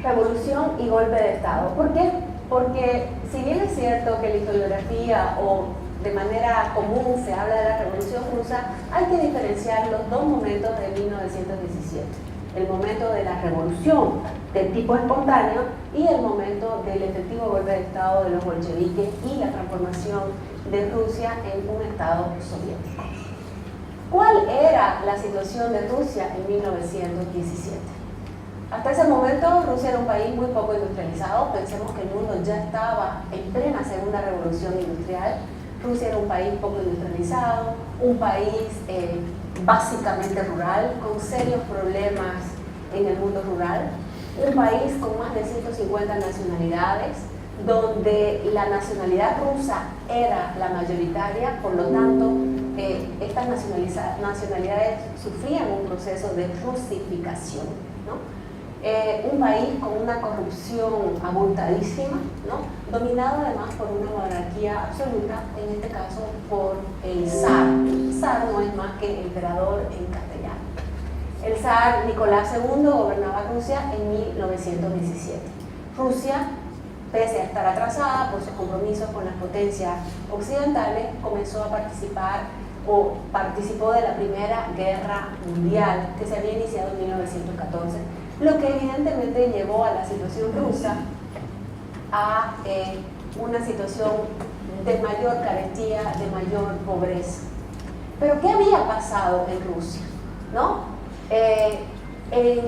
revolución y golpe de Estado. ¿Por qué? Porque si bien es cierto que la historiografía o de manera común se habla de la Revolución Rusa, hay que diferenciar los dos momentos de 1917. El momento de la revolución de tipo espontáneo y el momento del efectivo golpe de Estado de los bolcheviques y la transformación de Rusia en un Estado soviético. ¿Cuál era la situación de Rusia en 1917? Hasta ese momento Rusia era un país muy poco industrializado. Pensemos que el mundo ya estaba en plena segunda revolución industrial. Rusia era un país poco industrializado, un país básicamente rural, con serios problemas en el mundo rural, un país con más de 150 nacionalidades, donde la nacionalidad rusa era la mayoritaria, por lo tanto, estas nacionalidades sufrían un proceso de rusificación, ¿no? Un país con una corrupción abultadísima, ¿no? Dominado además por una monarquía absoluta, en este caso por el zar. El zar no es más que emperador en castellano. El zar Nicolás II gobernaba Rusia en 1917. Rusia, pese a estar atrasada por sus compromisos con las potencias occidentales, comenzó a participar o participó de la Primera Guerra Mundial que se había iniciado en 1914, lo que evidentemente llevó a la situación rusa a una situación de mayor carestía, de mayor pobreza. Pero ¿qué había pasado en Rusia? ¿No? En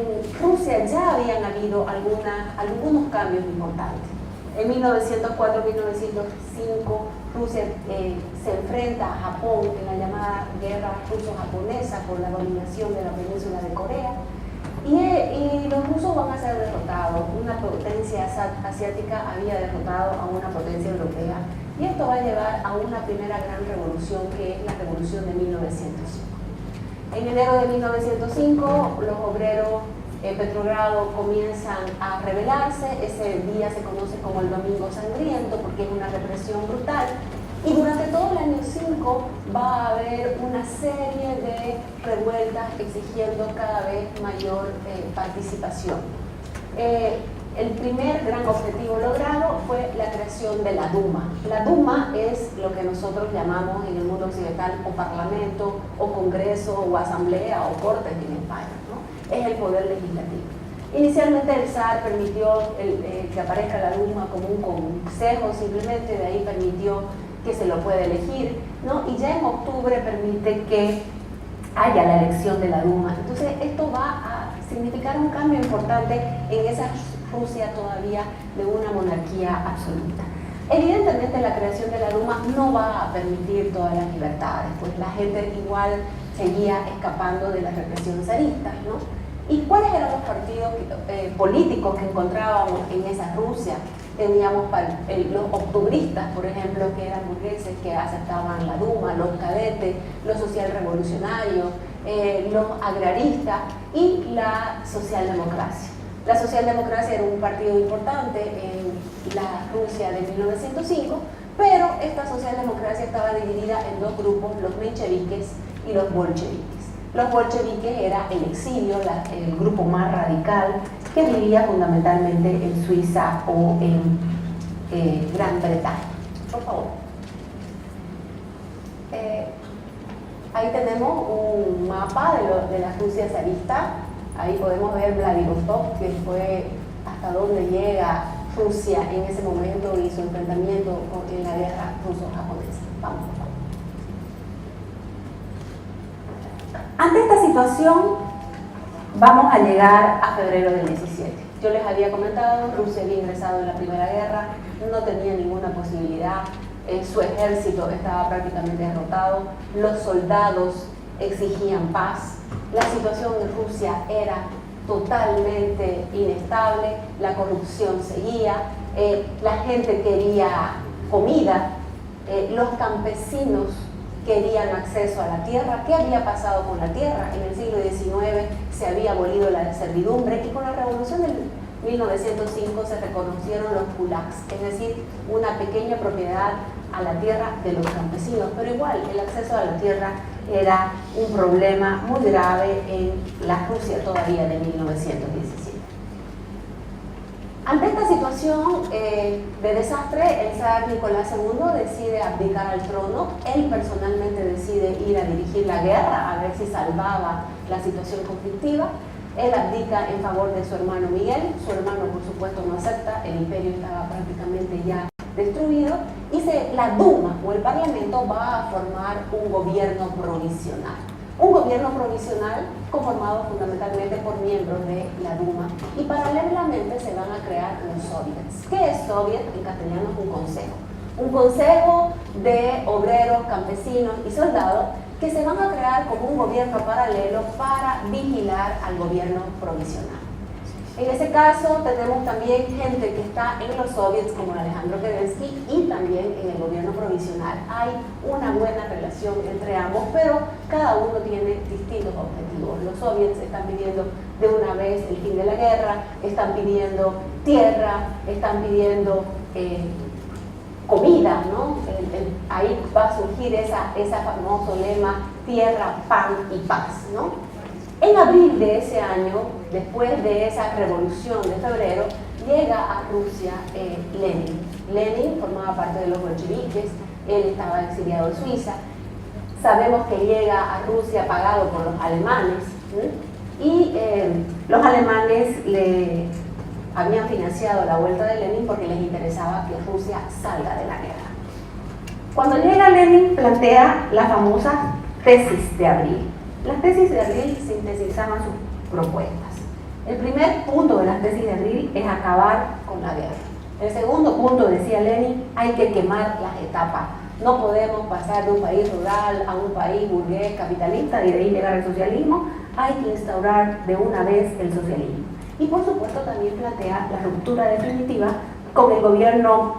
Rusia ya habían habido algunos cambios importantes. En 1904-1905 Rusia se enfrenta a Japón en la llamada guerra ruso-japonesa por la dominación de la península de Corea. Y los rusos van a ser derrotados. Una potencia asiática había derrotado a una potencia europea. Y esto va a llevar a una primera gran revolución, que es la revolución de 1905. En enero de 1905, los obreros Petrogrado comienzan a rebelarse. Ese día se conoce como el Domingo Sangriento porque es una represión brutal. Y durante todo el año 5 va a haber una serie de revueltas exigiendo cada vez mayor participación. El primer gran objetivo logrado fue la creación de la Duma. La Duma es lo que nosotros llamamos en el mundo occidental o parlamento, o congreso, o asamblea, o corte en España, ¿no? Es el poder legislativo. Inicialmente el zar permitió que aparezca la Duma como un consejo, simplemente de ahí permitió que se lo puede elegir, ¿no? Y ya en octubre permite que haya la elección de la Duma. Entonces esto va a significar un cambio importante en esa Rusia todavía de una monarquía absoluta. Evidentemente la creación de la Duma no va a permitir todas las libertades, pues la gente igual seguía escapando de la represión zarista, ¿no? ¿Y cuáles eran los partidos políticos que encontrábamos en esa Rusia? Teníamos los octubristas, por ejemplo, que eran burgueses que aceptaban la Duma, los cadetes, los socialrevolucionarios, los agraristas y la socialdemocracia. La socialdemocracia era un partido importante en la Rusia de 1905, pero esta socialdemocracia estaba dividida en dos grupos, los mencheviques y los bolcheviques. Los bolcheviques era el exilio, el grupo más radical que vivía fundamentalmente en Suiza o en Gran Bretaña. Por favor. Ahí tenemos un mapa de la Rusia zarista. Ahí podemos ver Vladivostok, que fue hasta donde llega Rusia en ese momento y su enfrentamiento en la guerra ruso-japonesa. Vamos, por favor. Ante esta situación, vamos a llegar a febrero del 17. Yo les había comentado, Rusia había ingresado en la Primera Guerra, no tenía ninguna posibilidad, su ejército estaba prácticamente derrotado, los soldados exigían paz, la situación en Rusia era totalmente inestable, la corrupción seguía, la gente quería comida, los campesinos querían acceso a la tierra. ¿Qué había pasado con la tierra? En el siglo XIX se había abolido la servidumbre y con la revolución del 1905 se reconocieron los kulaks, es decir, una pequeña propiedad a la tierra de los campesinos, pero igual el acceso a la tierra era un problema muy grave en la Rusia todavía de 1917. Ante esta situación de desastre, el zar Nicolás II decide abdicar al trono. Él personalmente decide ir a dirigir la guerra, a ver si salvaba la situación conflictiva. Él abdica en favor de su hermano Miguel. Su hermano, por supuesto, no acepta. El imperio estaba prácticamente ya destruido. Y la Duma, o el Parlamento, va a formar un gobierno provisional. Un gobierno provisional conformado fundamentalmente por miembros de la Duma, y paralelamente se van a crear los soviets. ¿Qué es soviet? En castellano es un consejo de obreros, campesinos y soldados que se van a crear como un gobierno paralelo para vigilar al gobierno provisional. En ese caso tenemos también gente que está en los soviets como Alejandro Kerensky y también en el gobierno provisional. Hay una buena relación entre ambos, pero cada uno tiene distintos objetivos. Los soviets están pidiendo de una vez el fin de la guerra, están pidiendo tierra, están pidiendo comida, ¿no? Ahí va a surgir ese famoso lema tierra, pan y paz, ¿no? En abril de ese año, después de esa revolución de febrero, llega a Rusia Lenin. Lenin formaba parte de los bolcheviques, él estaba exiliado en Suiza. Sabemos que llega a Rusia pagado por los alemanes, y los alemanes le habían financiado la vuelta de Lenin porque les interesaba que Rusia salga de la guerra. Cuando llega Lenin, plantea la famosa tesis de abril. Las tesis de abril sintetizaban sus propuestas. El primer punto de las tesis de abril es acabar con la guerra. El segundo punto, decía Lenin, hay que quemar las etapas. No podemos pasar de un país rural a un país burgués capitalista y de ahí llegar al socialismo. Hay que instaurar de una vez el socialismo. Y por supuesto también plantea la ruptura definitiva con el gobierno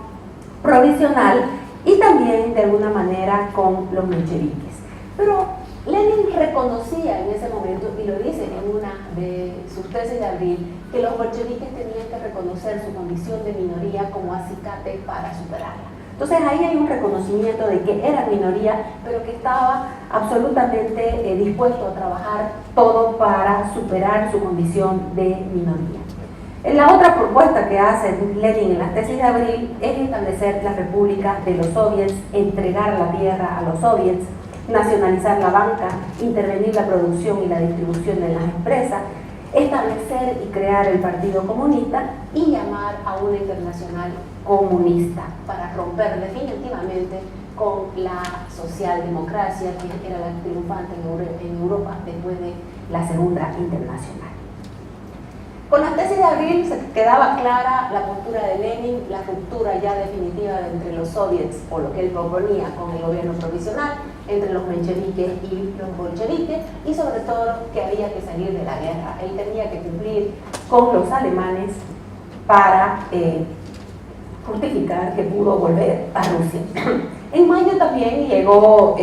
provisional y también de alguna manera con los mencheviques. Pero Lenin reconocía en ese momento, y lo dice en una de sus tesis de abril, que los bolcheviques tenían que reconocer su condición de minoría como acicate para superarla. Entonces ahí hay un reconocimiento de que era minoría, pero que estaba absolutamente dispuesto a trabajar todo para superar su condición de minoría. La otra propuesta que hace Lenin en las tesis de abril es establecer la república de los soviets, entregar la tierra a los soviets, nacionalizar la banca, intervenir la producción y la distribución de las empresas, establecer y crear el Partido Comunista y llamar a una internacional comunista para romper definitivamente con la socialdemocracia que era la triunfante en Europa después de la Segunda Internacional. Con las tesis de abril se quedaba clara la postura de Lenin, la ruptura ya definitiva entre los soviets, o lo que él proponía con el gobierno provisional, entre los mencheviques y los bolcheviques, y sobre todo que había que salir de la guerra. Él tenía que cumplir con los alemanes para justificar que pudo volver a Rusia. En mayo también llegó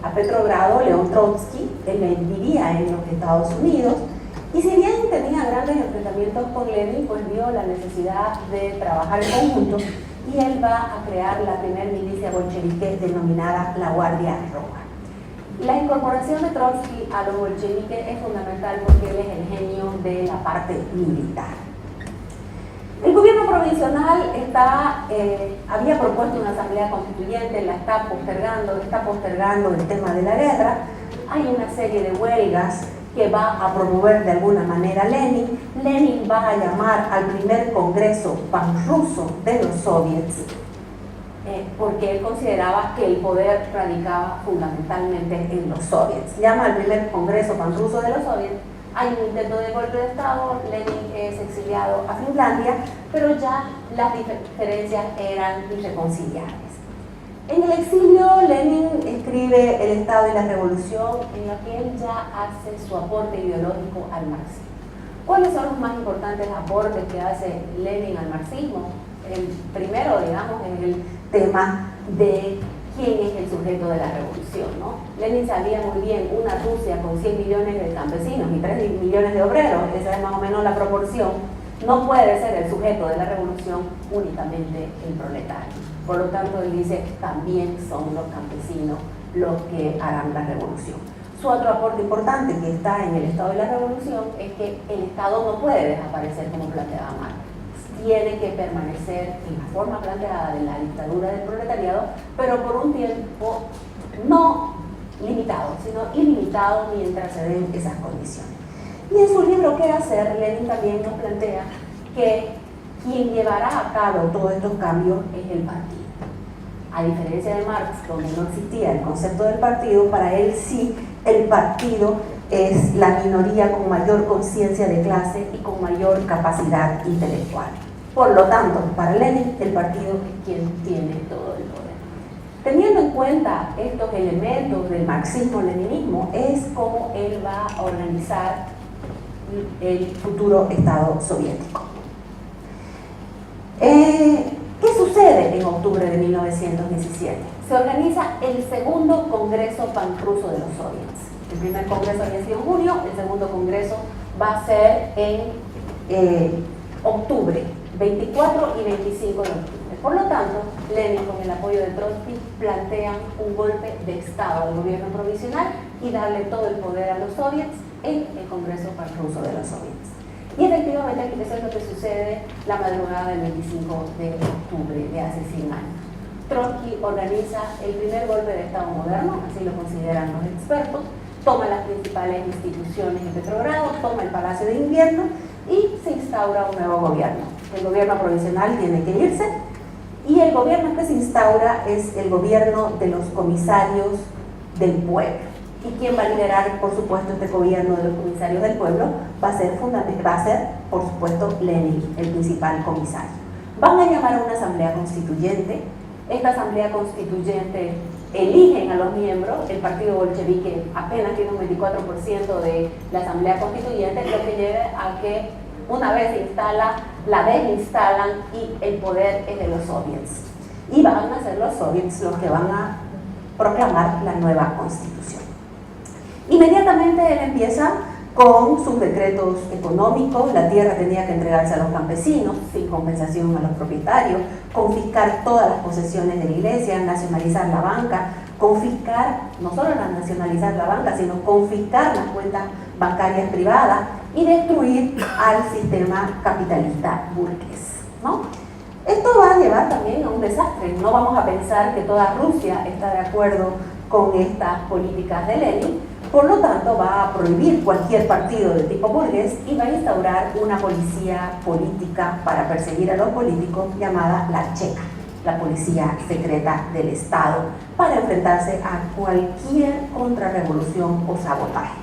a Petrogrado León Trotsky. Él vivía en los Estados Unidos. Y si bien tenía grandes enfrentamientos con Lenin, pues vio la necesidad de trabajar en conjunto y él va a crear la primera milicia bolchevique denominada la Guardia Roja. La incorporación de Trotsky a los bolcheviques es fundamental porque él es el genio de la parte militar. El gobierno provisional había propuesto una asamblea constituyente, la está postergando el tema de la guerra. Hay una serie de huelgas que va a promover de alguna manera Lenin. Lenin va a llamar al primer congreso panruso de los soviets, porque él consideraba que el poder radicaba fundamentalmente en los soviets. Llama al primer congreso panruso de los soviets, hay un intento de golpe de Estado, Lenin es exiliado a Finlandia, pero ya las diferencias eran irreconciliables. En el exilio, Lenin escribe El Estado y la Revolución, en la que él ya hace su aporte ideológico al marxismo. ¿Cuáles son los más importantes aportes que hace Lenin al marxismo? El primero, digamos, es el tema de quién es el sujeto de la revolución, ¿no? Lenin sabía muy bien, una Rusia con 100 millones de campesinos y 3 millones de obreros, esa es más o menos la proporción, no puede ser el sujeto de la revolución únicamente el proletario. Por lo tanto, él dice, también son los campesinos los que harán la revolución. Su otro aporte importante que está en el Estado de la Revolución es que el Estado no puede desaparecer como planteaba Marx. Tiene que permanecer en la forma planteada de la dictadura del proletariado, pero por un tiempo no limitado, sino ilimitado mientras se den esas condiciones. Y en su libro ¿Qué hacer?, Lenin también nos plantea que quien llevará a cabo todos estos cambios es el partido. A diferencia de Marx, donde no existía el concepto del partido, para él sí el partido es la minoría con mayor conciencia de clase y con mayor capacidad intelectual. Por lo tanto, para Lenin, el partido es quien tiene todo el poder. Teniendo en cuenta estos elementos del marxismo-leninismo, es como él va a organizar el futuro Estado soviético. ¿Qué sucede en octubre de 1917? Se organiza el segundo Congreso Panruso de los Soviets. El primer congreso había sido en junio, el segundo congreso va a ser en octubre, 24 y 25 de octubre. Por lo tanto, Lenin, con el apoyo de Trotsky, plantean un golpe de Estado del gobierno provisional y darle todo el poder a los soviets en el Congreso Panruso de los Soviets. Y efectivamente, eso es lo que sucede la madrugada del 25 de octubre de hace 100 años. Trotsky organiza el primer golpe de Estado moderno, así lo consideran los expertos, toma las principales instituciones de Petrogrado, toma el Palacio de Invierno y se instaura un nuevo gobierno. El gobierno provisional tiene que irse y el gobierno que se instaura es el gobierno de los comisarios del pueblo. ¿Y quién va a liderar, por supuesto, este gobierno de los comisarios del pueblo? Va a ser, por supuesto, Lenin, el principal comisario. Van a llamar a una asamblea constituyente. Esta asamblea constituyente eligen a los miembros. El partido bolchevique apenas tiene un 24% de la asamblea constituyente, lo que lleva a que una vez se instala, la desinstalan y el poder es de los soviets. Y van a ser los soviets los que van a proclamar la nueva constitución. Inmediatamente él empieza con sus decretos económicos. La tierra tenía que entregarse a los campesinos sin compensación a los propietarios, confiscar todas las posesiones de la iglesia, nacionalizar la banca, confiscar, no solo nacionalizar la banca, sino confiscar las cuentas bancarias privadas y destruir al sistema capitalista burgués, ¿no? Esto va a llevar también a un desastre. No vamos a pensar que toda Rusia está de acuerdo con estas políticas de Lenin. Por lo tanto, va a prohibir cualquier partido de tipo burgués y va a instaurar una policía política para perseguir a los políticos llamada la Cheka, la policía secreta del Estado, para enfrentarse a cualquier contrarrevolución o sabotaje.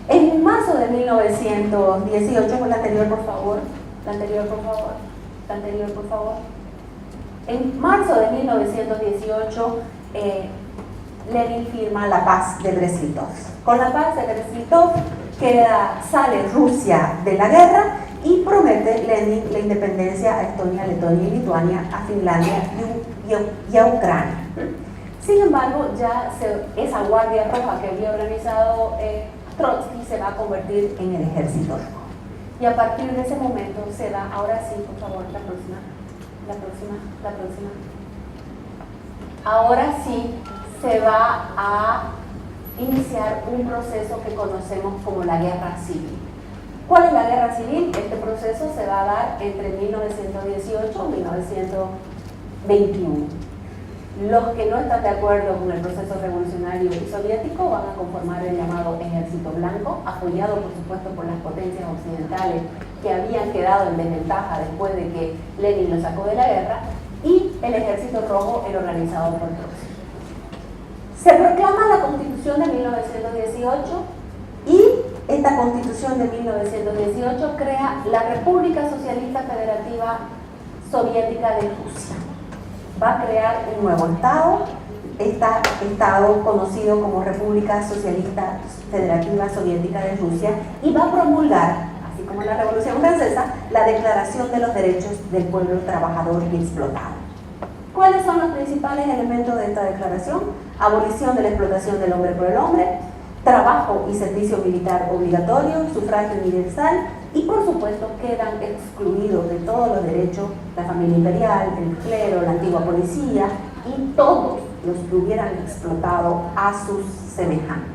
En marzo de 1918, con la anterior por favor, la anterior por favor. En marzo de 1918, Lenin firma la paz de Brest-Litovsk. Con la paz de Brest-Litovsk sale Rusia de la guerra y promete Lenin la independencia a Estonia, Letonia y Lituania, a Finlandia y a Ucrania. Sin embargo, esa guardia roja que había organizado Trotsky se va a convertir en el ejército rojo. Y a partir de ese momento se da, ahora sí, por favor, la próxima. Ahora sí se va a iniciar un proceso que conocemos como la guerra civil. ¿Cuál es la guerra civil? Este proceso se va a dar entre 1918 y 1921. Los que no están de acuerdo con el proceso revolucionario soviético van a conformar el llamado Ejército Blanco, apoyado por supuesto por las potencias occidentales que habían quedado en desventaja después de que Lenin lo sacó de la guerra, y el Ejército Rojo, el organizado por Trotsky. Se proclama la Constitución de 1918 y esta Constitución de 1918 crea la República Socialista Federativa Soviética de Rusia. Va a crear un nuevo Estado, Estado conocido como República Socialista Federativa Soviética de Rusia, y va a promulgar, así como en la Revolución Francesa, la Declaración de los Derechos del Pueblo Trabajador y Explotado. ¿Cuáles son los principales elementos de esta declaración? Abolición de la explotación del hombre por el hombre, trabajo y servicio militar obligatorio, sufragio universal, y por supuesto quedan excluidos de todos los derechos la familia imperial, el clero, la antigua policía y todos los que hubieran explotado a sus semejantes.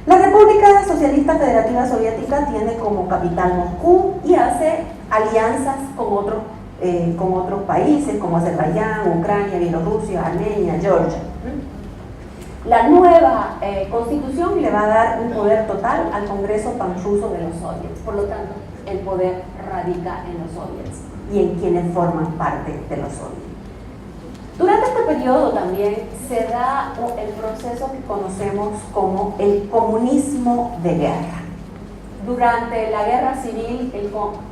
La República Socialista Federativa Soviética tiene como capital Moscú y hace alianzas con otros países como Azerbaiyán, Ucrania, Bielorrusia, Armenia, Georgia. La nueva constitución le va a dar un poder total al Congreso panruso de los soviets, por lo tanto el poder radica en los soviets y en quienes forman parte de los soviets. Durante este periodo también se da el proceso que conocemos como el comunismo de guerra. Durante la guerra civil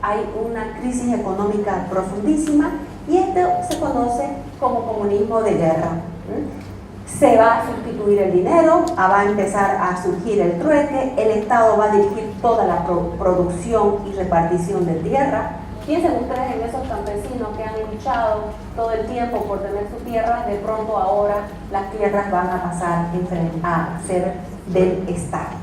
hay una crisis económica profundísima y esto se conoce como comunismo de guerra. Se va a sustituir el dinero, va a empezar a surgir el trueque, el Estado va a dirigir toda la producción y repartición de tierra. Piensen ustedes en esos campesinos que han luchado todo el tiempo por tener su tierra, de pronto ahora las tierras van a pasar a ser del Estado.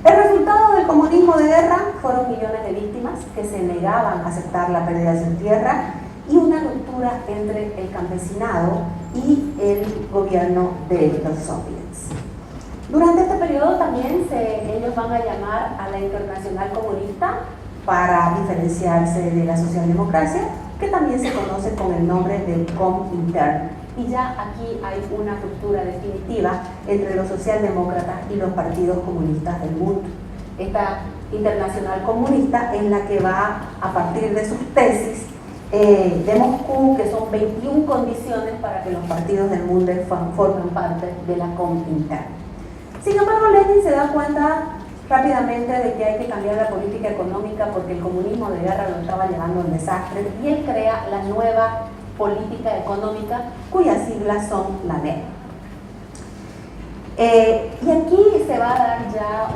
El resultado del comunismo de guerra fueron millones de víctimas que se negaban a aceptar la pérdida de su tierra y una ruptura entre el campesinado y el gobierno de los soviets. Durante este periodo también ellos van a llamar a la Internacional Comunista para diferenciarse de la socialdemocracia, que también se conoce con el nombre del Comintern. Y ya aquí hay una ruptura definitiva entre los socialdemócratas y los partidos comunistas del mundo. Esta Internacional Comunista es la que va a partir de sus tesis de Moscú, que son 21 condiciones para que los partidos del mundo formen parte de la Comintern. Sin embargo, Lenin se da cuenta rápidamente de que hay que cambiar la política económica porque el comunismo de guerra lo estaba llevando al desastre y él crea la nueva política económica cuyas siglas son la NEP. Y aquí se va a dar ya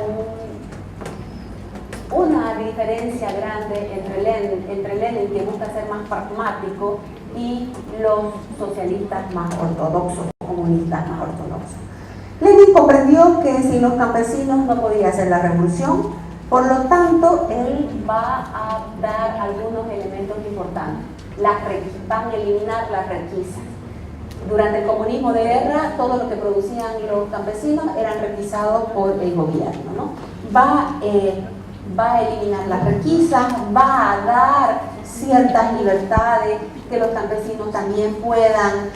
una diferencia grande entre Lenin, que busca ser más pragmático, y los socialistas más ortodoxos, comunistas más ortodoxos. Lenin comprendió que sin los campesinos no podía hacer la revolución, por lo tanto él va a dar algunos elementos importantes. Van a eliminar las requisas. Durante el comunismo de guerra, todo lo que producían los campesinos eran requisados por el gobierno, ¿no? Va a eliminar las requisas, va a dar ciertas libertades, que los campesinos también puedan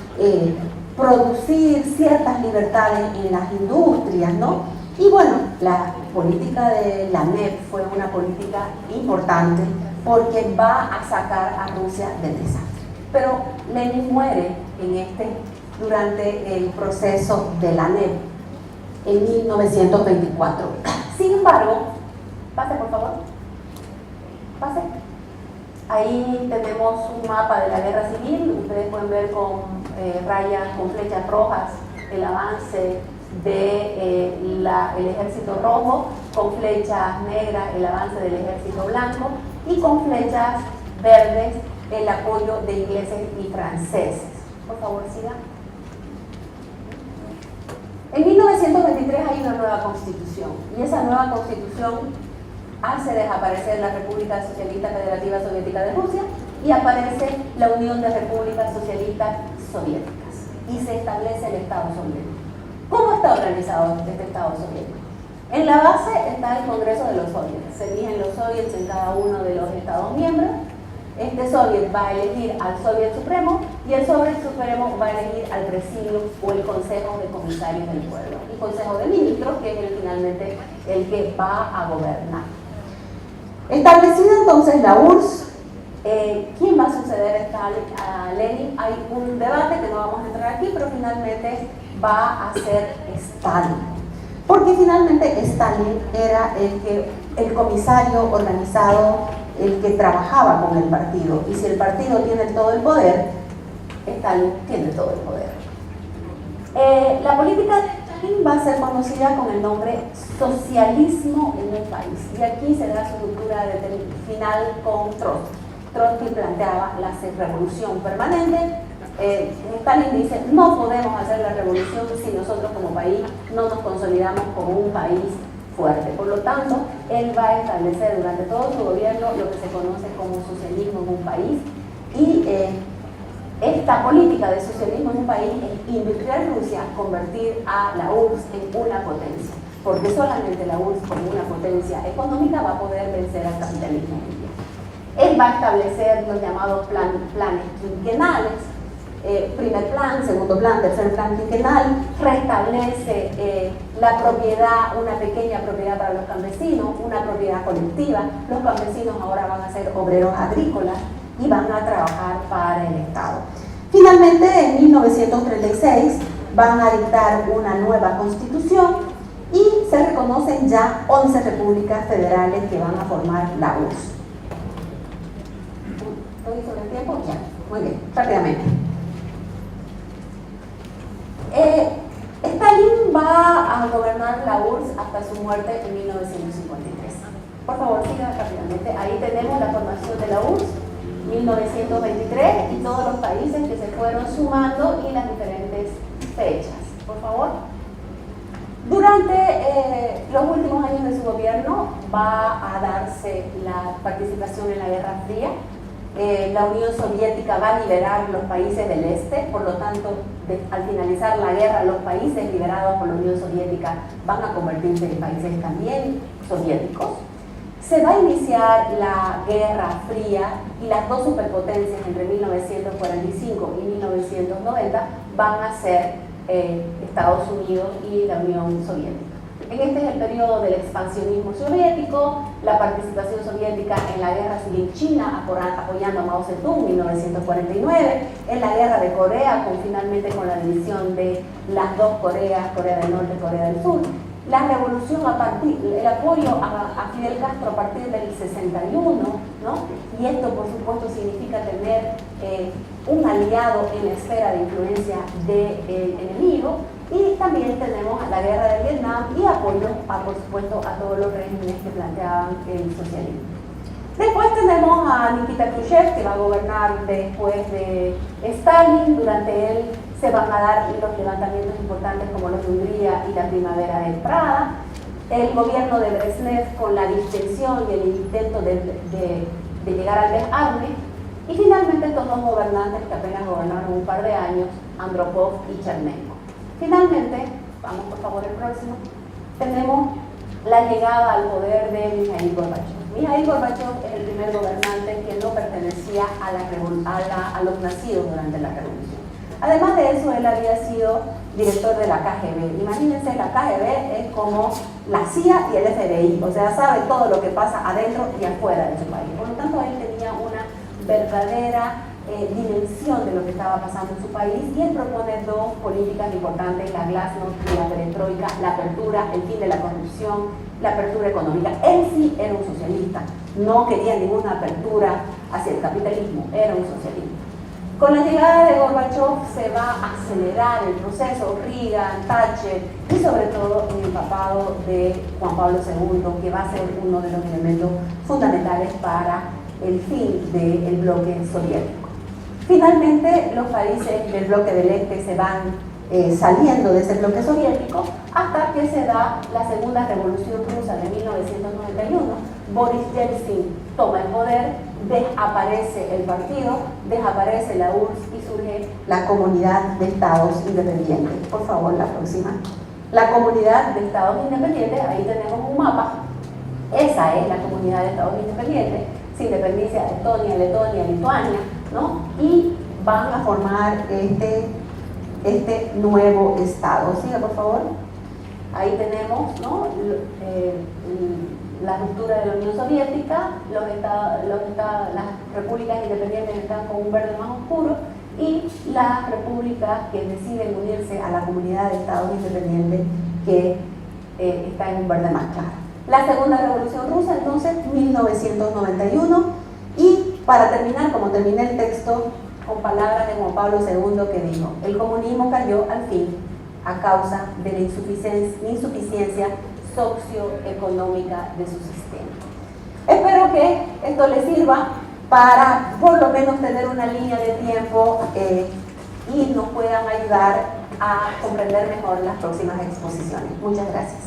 producir ciertas libertades en las industrias, ¿no? Y bueno, la política de la NEP fue una política importante porque va a sacar a Rusia del desastre. Pero Lenin muere durante el proceso de la NEP en 1924. Sin embargo, pase por favor, pase. Ahí tenemos un mapa de la guerra civil. Ustedes pueden ver con rayas, con flechas rojas, el avance del ejército rojo, con flechas negras el avance del ejército blanco y con flechas verdes el apoyo de ingleses y franceses. Por favor, sigan. En 1923 hay una nueva constitución y esa nueva constitución hace desaparecer la República Socialista Federativa Soviética de Rusia y aparece la Unión de Repúblicas Socialistas Soviéticas y se establece el Estado soviético. ¿Cómo está organizado este Estado soviético? En la base está el Congreso de los Soviets. Se eligen los soviets en cada uno de los Estados miembros. Este soviet va a elegir al Soviet Supremo y el Soviet Supremo va a elegir al Presidium o el Consejo de Comisarios del Pueblo, el Consejo de Ministros, que es finalmente el que va a gobernar. Establecida entonces la URSS, ¿quién va a suceder a Lenin? Hay un debate que no vamos a entrar aquí, pero finalmente va a ser Stalin. Porque finalmente Stalin era el comisario organizado, el que trabajaba con el partido. Y si el partido tiene todo el poder, Stalin tiene todo el poder. La política de Stalin va a ser conocida con el nombre socialismo en el país. Y aquí se da su ruptura final con Trotsky. Trotsky planteaba la revolución permanente. Stalin dice, no podemos hacer la revolución si nosotros como país no nos consolidamos como un país fuerte. Por lo tanto, él va a establecer durante todo su gobierno lo que se conoce como socialismo en un país y esta política de socialismo en un país es invertir a Rusia, convertir a la URSS en una potencia, porque solamente la URSS como una potencia económica va a poder vencer al capitalismo mundial. Él va a establecer los llamados planes quinquenales, primer plan, segundo plan, tercer plan quinquenal, restablece la propiedad, una pequeña propiedad para los campesinos, una propiedad colectiva. Los campesinos ahora van a ser obreros agrícolas y van a trabajar para el Estado. Finalmente, en 1936 van a dictar una nueva constitución y se reconocen ya 11 repúblicas federales que van a formar la URSS. ¿Estoy sobre el tiempo? Ya, muy bien, rápidamente. Stalin va a gobernar la URSS hasta su muerte en 1953. Por favor, sigan rápidamente. Ahí tenemos la formación de la URSS, 1923, y todos los países que se fueron sumando y las diferentes fechas. Por favor. Durante los últimos años de su gobierno va a darse la participación en la Guerra Fría. La Unión Soviética va a liberar los países del este, por lo tanto, al finalizar la guerra, los países liberados por la Unión Soviética van a convertirse en países también soviéticos. Se va a iniciar la Guerra Fría y las dos superpotencias entre 1945 y 1990 van a ser Estados Unidos y la Unión Soviética. Este es el periodo del expansionismo soviético, la participación soviética en la Guerra Civil China, apoyando a Mao Zedong en 1949, en la Guerra de Corea, finalmente con la división de las dos Coreas, Corea del Norte y Corea del Sur, la revolución el apoyo a Fidel Castro a partir del 61, ¿no? Y esto por supuesto significa tener un aliado en la esfera de influencia del enemigo. Y también tenemos la guerra de Vietnam y apoyo, por supuesto, a todos los regímenes que planteaban el socialismo. Después tenemos a Nikita Khrushchev, que va a gobernar después de Stalin. Durante él se van a dar los levantamientos importantes como los de Hungría y la primavera de Praga. El gobierno de Brezhnev con la distensión y el intento de llegar al desarme. Y finalmente estos dos gobernantes que apenas gobernaron un par de años, Andropov y Chernenko. Finalmente, vamos por favor el próximo, tenemos la llegada al poder de Mikhail Gorbachev. Mikhail Gorbachev es el primer gobernante que no pertenecía a los nacidos durante la revolución. Además de eso, él había sido director de la KGB. Imagínense, la KGB es como la CIA y el FBI, o sea, sabe todo lo que pasa adentro y afuera de su país. Por lo tanto, él tenía una verdadera dimensión de lo que estaba pasando en su país, y él propone dos políticas importantes: la glasnost y la perestroika, la apertura, el fin de la corrupción, la apertura económica. Él sí era un socialista, no quería ninguna apertura hacia el capitalismo, era un socialista. Con la llegada de Gorbachev se va a acelerar el proceso, Reagan, Thatcher y sobre todo el empapado de Juan Pablo II, que va a ser uno de los elementos fundamentales para el fin del bloque soviético. Finalmente, los países del bloque del este se van saliendo de ese bloque soviético hasta que se da la segunda revolución rusa de 1991. Boris Yeltsin toma el poder, desaparece el partido, desaparece la URSS y surge la Comunidad de Estados Independientes. Por favor, la próxima. La Comunidad de Estados Independientes, ahí tenemos un mapa. Esa es la Comunidad de Estados Independientes. Se independiza Estonia, Letonia, Lituania, ¿no? Y van a formar este nuevo estado. Siga, por favor. Ahí tenemos, ¿no? La ruptura de la Unión Soviética, las repúblicas independientes están con un verde más oscuro, y las repúblicas que deciden unirse a la Comunidad de Estados Independientes, que está en un verde más claro. La segunda revolución rusa, entonces, 1991, y para terminar, como terminé el texto, con palabras de Juan Pablo II, que dijo: el comunismo cayó al fin a causa de la insuficiencia socioeconómica de su sistema. Espero que esto les sirva para por lo menos tener una línea de tiempo y nos puedan ayudar a comprender mejor las próximas exposiciones. Muchas gracias.